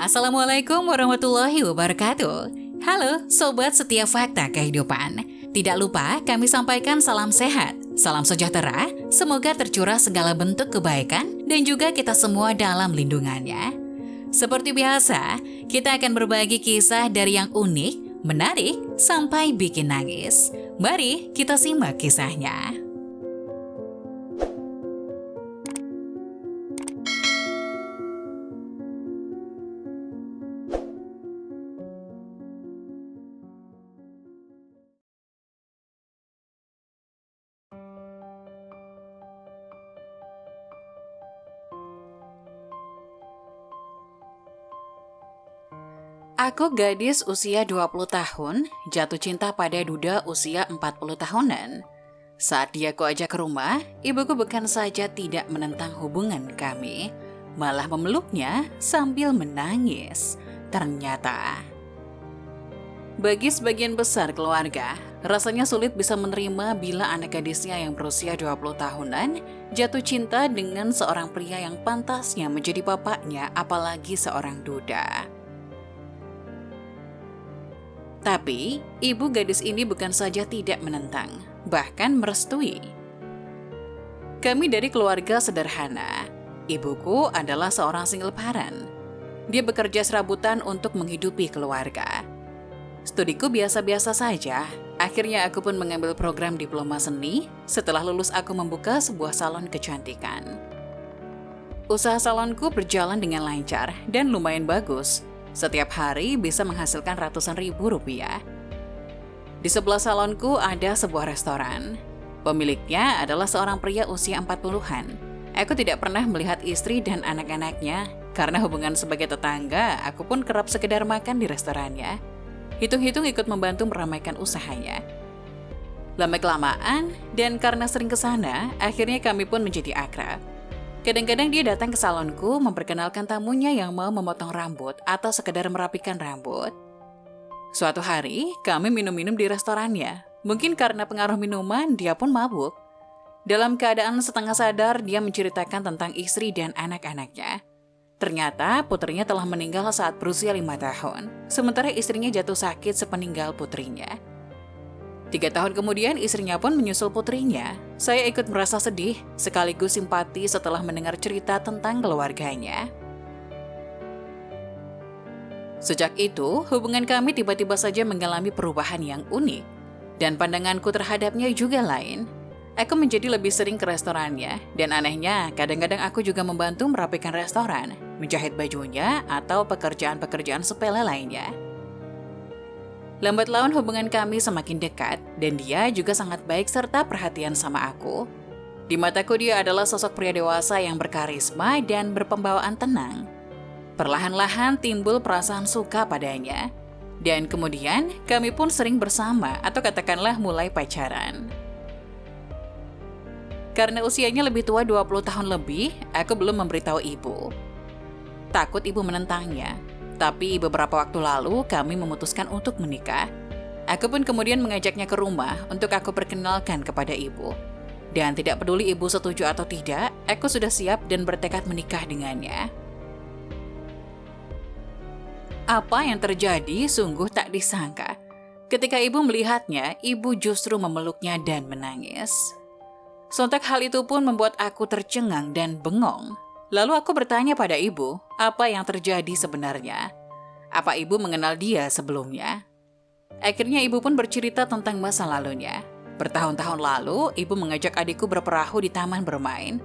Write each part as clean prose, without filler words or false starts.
Assalamualaikum warahmatullahi wabarakatuh. Halo Sobat Setia Fakta Kehidupan. Tidak lupa kami sampaikan salam sehat, salam sejahtera, semoga tercurah segala bentuk kebaikan dan juga kita semua dalam lindungannya. Seperti biasa, kita akan berbagi kisah dari yang unik, menarik, sampai bikin nangis. Mari kita simak kisahnya. Aku gadis usia 20 tahun, jatuh cinta pada duda usia 40 tahunan. Saat dia kuajak ke rumah, ibuku bukan saja tidak menentang hubungan kami, malah memeluknya sambil menangis. Ternyata, bagi sebagian besar keluarga, rasanya sulit bisa menerima bila anak gadisnya yang berusia 20 tahunan jatuh cinta dengan seorang pria yang pantasnya menjadi bapaknya, apalagi seorang duda. Tapi, ibu gadis ini bukan saja tidak menentang, bahkan merestui. Kami dari keluarga sederhana. Ibuku adalah seorang single parent. Dia bekerja serabutan untuk menghidupi keluarga. Studiku biasa-biasa saja. Akhirnya aku pun mengambil program diploma seni. Setelah lulus aku membuka sebuah salon kecantikan. Usaha salonku berjalan dengan lancar dan lumayan bagus. Setiap hari bisa menghasilkan ratusan ribu rupiah. Di sebelah salonku ada sebuah restoran. Pemiliknya adalah seorang pria usia 40-an. Aku tidak pernah melihat istri dan anak-anaknya. Karena hubungan sebagai tetangga, aku pun kerap sekedar makan di restorannya. Hitung-hitung ikut membantu meramaikan usahanya. Lama-kelamaan, dan karena sering ke sana, akhirnya kami pun menjadi akrab. Kadang-kadang dia datang ke salonku memperkenalkan tamunya yang mau memotong rambut atau sekedar merapikan rambut. Suatu hari, kami minum-minum di restorannya. Mungkin karena pengaruh minuman, dia pun mabuk. Dalam keadaan setengah sadar, dia menceritakan tentang istri dan anak-anaknya. Ternyata putrinya telah meninggal saat berusia 5 tahun, sementara istrinya jatuh sakit sepeninggal putrinya. 3 tahun kemudian istrinya pun menyusul putrinya. Saya ikut merasa sedih, sekaligus simpati setelah mendengar cerita tentang keluarganya. Sejak itu, hubungan kami tiba-tiba saja mengalami perubahan yang unik. Dan pandanganku terhadapnya juga lain. Aku menjadi lebih sering ke restorannya, dan anehnya, kadang-kadang aku juga membantu merapikan restoran, menjahit bajunya, atau pekerjaan-pekerjaan sepele lainnya. Lambat laun hubungan kami semakin dekat, dan dia juga sangat baik serta perhatian sama aku. Di mataku dia adalah sosok pria dewasa yang berkarisma dan berpembawaan tenang. Perlahan-lahan timbul perasaan suka padanya. Dan kemudian kami pun sering bersama atau katakanlah mulai pacaran. Karena usianya lebih tua 20 tahun lebih, aku belum memberitahu ibu. Takut ibu menentangnya. Tapi beberapa waktu lalu kami memutuskan untuk menikah. Aku pun kemudian mengajaknya ke rumah untuk aku perkenalkan kepada ibu. Dan tidak peduli ibu setuju atau tidak, aku sudah siap dan bertekad menikah dengannya. Apa yang terjadi sungguh tak disangka. Ketika ibu melihatnya, ibu justru memeluknya dan menangis. Sontak hal itu pun membuat aku tercengang dan bengong. Lalu aku bertanya pada ibu, apa yang terjadi sebenarnya? Apa ibu mengenal dia sebelumnya? Akhirnya ibu pun bercerita tentang masa lalunya. Bertahun-tahun lalu, ibu mengajak adikku berperahu di taman bermain.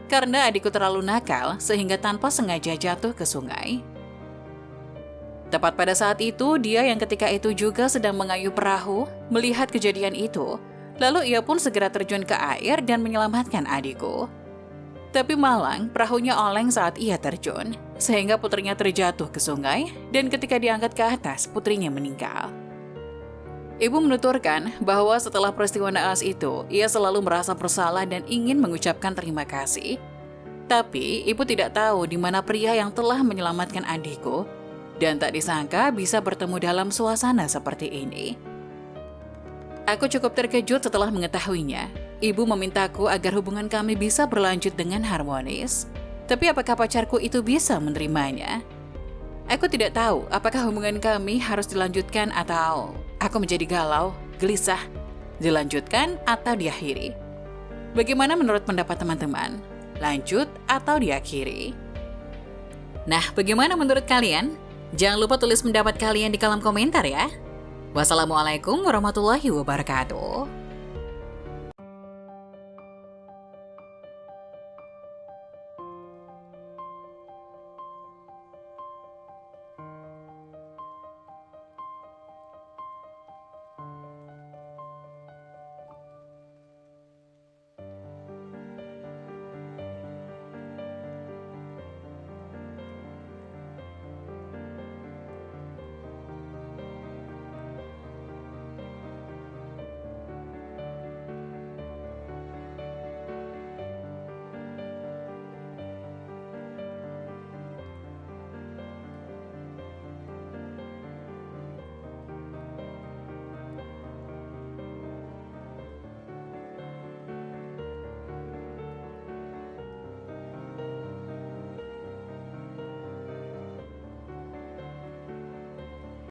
Karena adikku terlalu nakal, sehingga tanpa sengaja jatuh ke sungai. Tepat pada saat itu, dia yang ketika itu juga sedang mengayuh perahu, melihat kejadian itu. Lalu ia pun segera terjun ke air dan menyelamatkan adikku. Tapi malang, perahunya oleng saat ia terjun, sehingga putrinya terjatuh ke sungai, dan ketika diangkat ke atas, putrinya meninggal. Ibu menuturkan bahwa setelah peristiwa naas itu, ia selalu merasa bersalah dan ingin mengucapkan terima kasih. Tapi, ibu tidak tahu di mana pria yang telah menyelamatkan adikku, dan tak disangka bisa bertemu dalam suasana seperti ini. Aku cukup terkejut setelah mengetahuinya. Ibu memintaku agar hubungan kami bisa berlanjut dengan harmonis. Tapi apakah pacarku itu bisa menerimanya? Aku tidak tahu apakah hubungan kami harus dilanjutkan atau aku menjadi galau, gelisah, dilanjutkan atau diakhiri. Bagaimana menurut pendapat teman-teman? Lanjut atau diakhiri? Nah, bagaimana menurut kalian? Jangan lupa tulis pendapat kalian di kolom komentar ya. Wassalamualaikum warahmatullahi wabarakatuh.